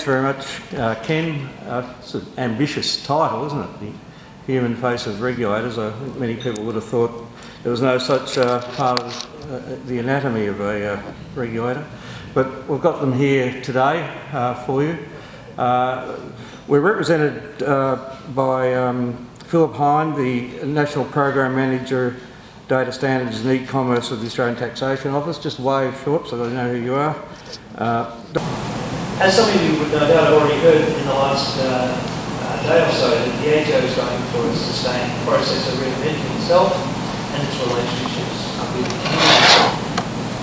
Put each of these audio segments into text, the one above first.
thanks very much, Ken. It's an ambitious title, isn't it? The human face of regulators. I think many people would have thought there was no such part of the anatomy of a regulator. But we've got them here today for you. We're represented by Philip Hine, the National Program Manager, Data Standards and E-Commerce of the Australian Taxation Office. Just wave, Philip, so they know who you are. As some of you would no doubt have already heard in the last day or so, that the ATO is going through a sustained process of reinventing itself and its relationships with the community.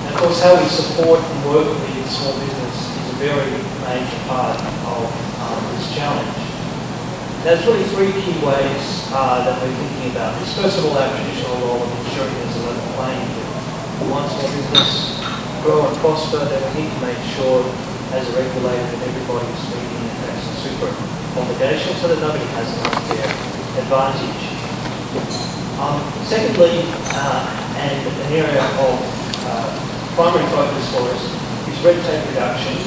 And of course, how we support and work with small business is a very major part of this challenge. There's really three key ways that we're thinking about this. First of all, our traditional role of ensuring there's a level playing field. We want small business to grow and prosper, then we need to make sure as a regulator that everybody is meeting the tax and super obligation so that nobody has an unfair advantage. Secondly, and an area of primary focus for us is red tape reduction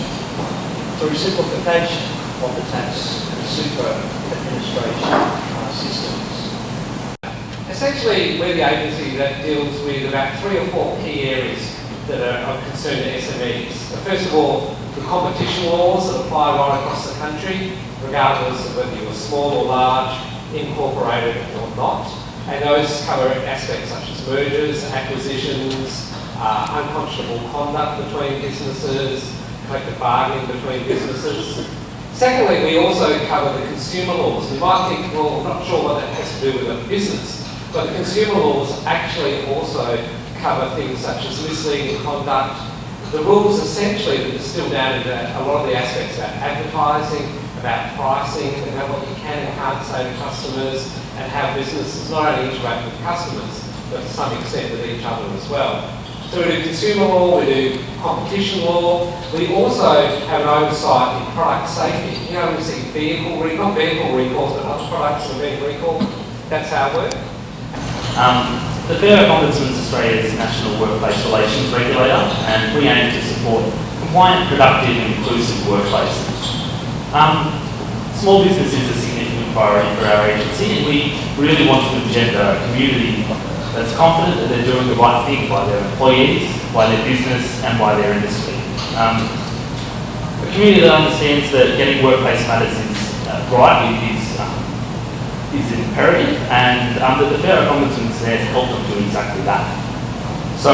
through simplification of the tax and super administration systems. Essentially, we're the agency that deals with about 3 or 4 key areas that are of concern to SMEs. First of all, the competition laws that apply right across the country, regardless of whether you're small or large, incorporated or not. And those cover aspects such as mergers, acquisitions, unconscionable conduct between businesses, collective bargaining between businesses. Secondly, we also cover the consumer laws. You might think, well, I'm not sure what that has to do with a business, but the consumer laws actually also cover things such as misleading conduct. The rules essentially that distill down into a lot of the aspects about advertising, about pricing, about what you can and can't say to customers, and how businesses not only interact with customers, but to some extent with each other as well. So we do consumer law, we do competition law, we also have an oversight in product safety. You know, we see vehicle recalls, but other products are being recalled. That's how it works. The Fair Ombudsman is Australia's national workplace relations regulator, and we aim to support compliant, productive and inclusive workplaces. Small business is a significant priority for our agency, and we really want to engender a community that's confident that they're doing the right thing by their employees, by their business and by their industry. A community that understands that getting workplace matters right is imperative, and that the Fair Ombudsman is there to help them do exactly that. So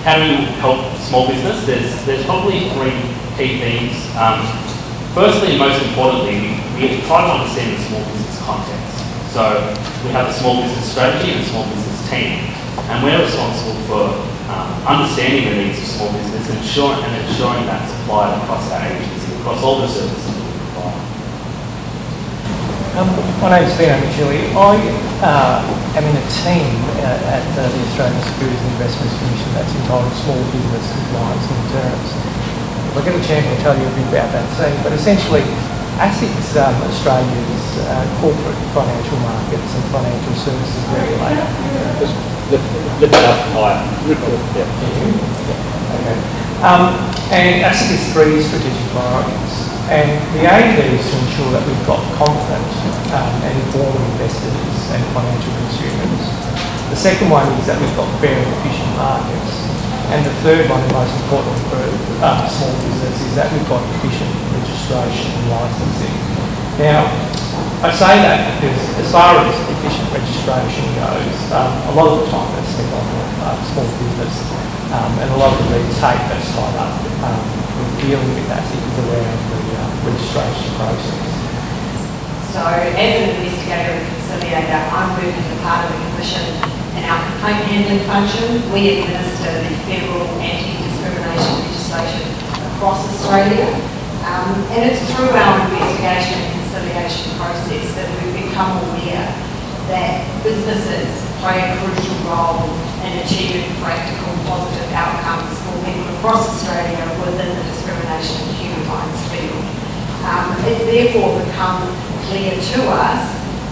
how do we help small business? There's probably 3 key themes. Firstly and most importantly, we try to understand the small business context. So we have a small business strategy and a small business team, and we're responsible for understanding the needs of small business and ensuring that's applied across our agency, across all the services that we provide. My name's Theo Micheli. I am in a team at the Australian Securities and Investments Commission that's entitled Small Business Compliance and Deterrence. If I get a chance, I'll tell you a bit about that team. But essentially, ASIC's Australia's corporate financial markets and financial services regulator. Just lift it up higher. Yeah. Okay. And ASIC has 3 strategic priorities. And the aim there is to ensure that we've got confident and informed investors and financial consumers. The second one is that we've got fair and efficient markets. And the third one, the most important for small business, is that we've got efficient registration and licensing. Now, I say that because as far as efficient registration goes, a lot of the time that's spent on small business and a lot of the red tape that's tied up with dealing with that is around the registration process. So as an investigator and conciliator, I'm working as part of the Commission in our complaint handling function. We administer the federal anti-discrimination legislation across Australia. And it's through our investigation and conciliation process that we've become aware that businesses play a crucial role in achieving practical positive outcomes for people across Australia within the discrimination and human rights field. It's therefore become clear to us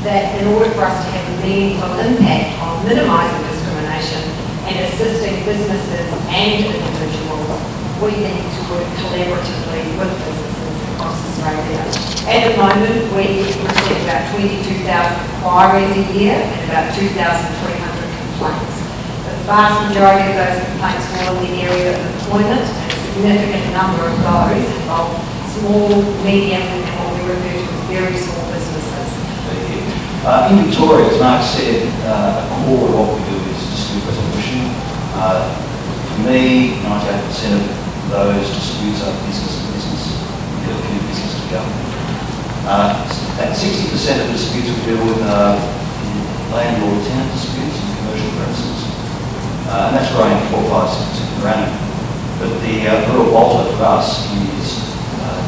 that in order for us to have a meaningful impact on minimising discrimination and assisting businesses and individuals, we need to work collaboratively with businesses across Australia. At the moment, we receive about 22,000 inquiries a year and about 2,300 complaints. The vast majority of those complaints fall in the area of employment, and a significant number of those involve small, medium, and what we refer to as very small businesses. In Victoria, as Mark said, a core of what we do is dispute resolution. For me, 98% of those disputes are business to business, few business to government. At 60% of the disputes we deal with are landlord-tenant disputes in commercial premises, and that's growing 4, 5, 6% per annum. But the real bolter for us is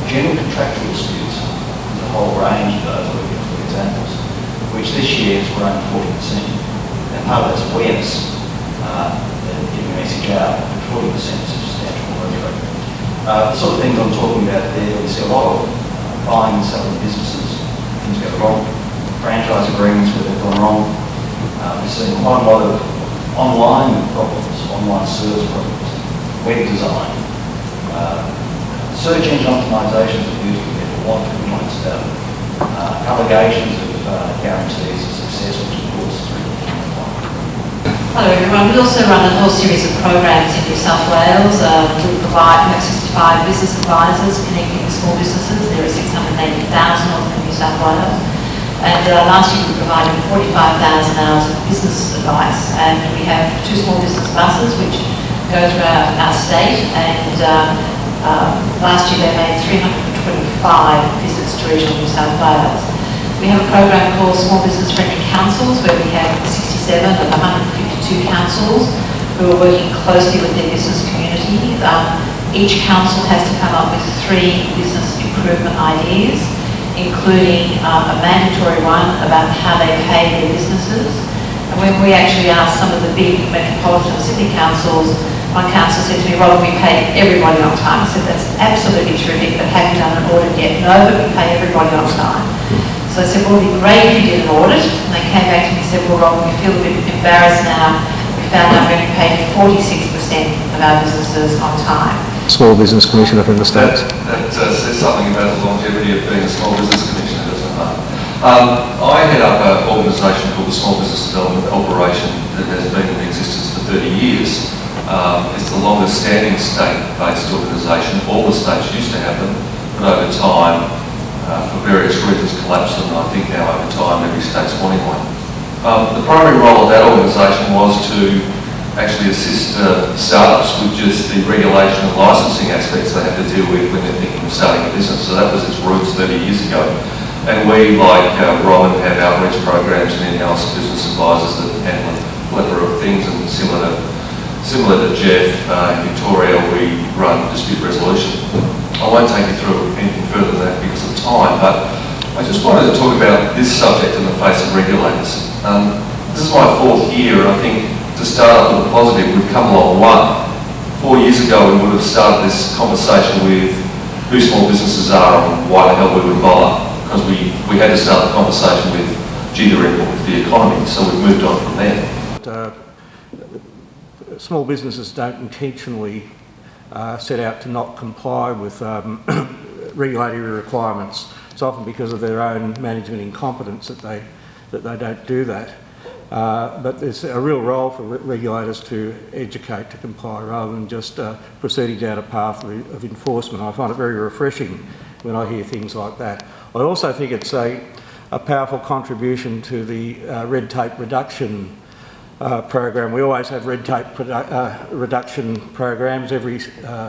general contractual disputes. There's a whole range of those, for examples, which this year has grown 40%. And part of that's awareness, getting a message out, 40% is a substantial growth rate. The sort of things I'm talking about there, we see a lot of buying and selling businesses, things go wrong, franchise agreements where they've gone wrong. We're seeing quite a lot of online problems, online service problems, web design, search engine optimizations are used for people want to complaints about allegations of guarantees of success, which of course is really Hello everyone. We also run a whole series of programs in New South Wales. We provide 65 business advisors connecting with small businesses. There are 680,000 of them in New South Wales. And last year we provided 45,000 hours of business advice. And we have 2 small business buses which go throughout our state. And last year they made 325 visits to regional New South Wales. We have a program called Small Business Friendly Councils where we have 67 of 152 councils who are working closely with their business community. Each council has to come up with 3 business improvement ideas, including a mandatory one about how they pay their businesses. And when we actually asked some of the big metropolitan city councils, one council said to me, "Well, we pay everybody on time." I said, "That's absolutely terrific, but have you done an audit yet?" "No, but we pay everybody on time." So I said, "Well, it'd be great if you did an audit." And they came back to me and said, "Well, Rob, we feel a bit embarrassed now. We found out we only paid 46% of our businesses on time." Small Business Commissioner from the States. That says something about the longevity of being a small business commissioner, doesn't it? I head up an organisation called the Small Business Development Corporation that has been in existence for 30 years. It's the longest standing state-based organisation. All the states used to have them, but over time, for various reasons, collapsed, and I think now over time every state's wanting one. The primary role of that organisation was to actually assist startups with just the regulation and licensing aspects they have to deal with when they're thinking of starting a business. So that was its roots 30 years ago. And we, like Robin, have outreach programs and in-house business advisors that handle a plethora of things, and similar to Jeff, in Victoria we run dispute resolution. I won't take you through anything further than that because of time, but I just wanted to talk about this subject in the face of regulators. This is my 4th year, and I think to start off with a positive, we've come along one. 4 years ago we would have started this conversation with who small businesses are and why the hell we would bother, because we had to start the conversation with, gee, they're input with the economy, so we've moved on from there. Small businesses don't intentionally set out to not comply with regulatory requirements. It's often because of their own management incompetence that they don't do that. But there's a real role for regulators to educate, to comply, rather than just proceeding down a path of enforcement. I find it very refreshing when I hear things like that. I also think it's a powerful contribution to the red tape reduction program. We always have red tape reduction programs. Every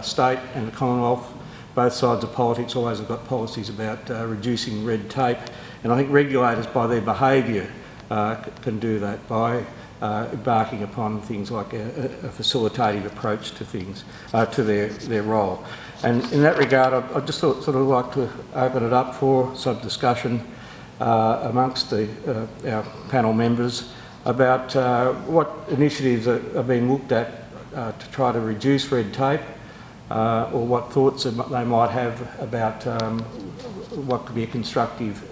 state and the Commonwealth, both sides of politics, always have got policies about reducing red tape. And I think regulators, by their behaviour, can do that by embarking upon things like a facilitative approach to things, to their role. And in that regard, I'd just sort of like to open it up for some discussion amongst our panel members about what initiatives are being looked at to try to reduce red tape, or what thoughts they might have about what could be a constructive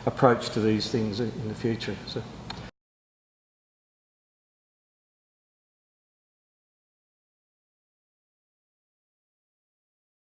approach to these things in the future. So.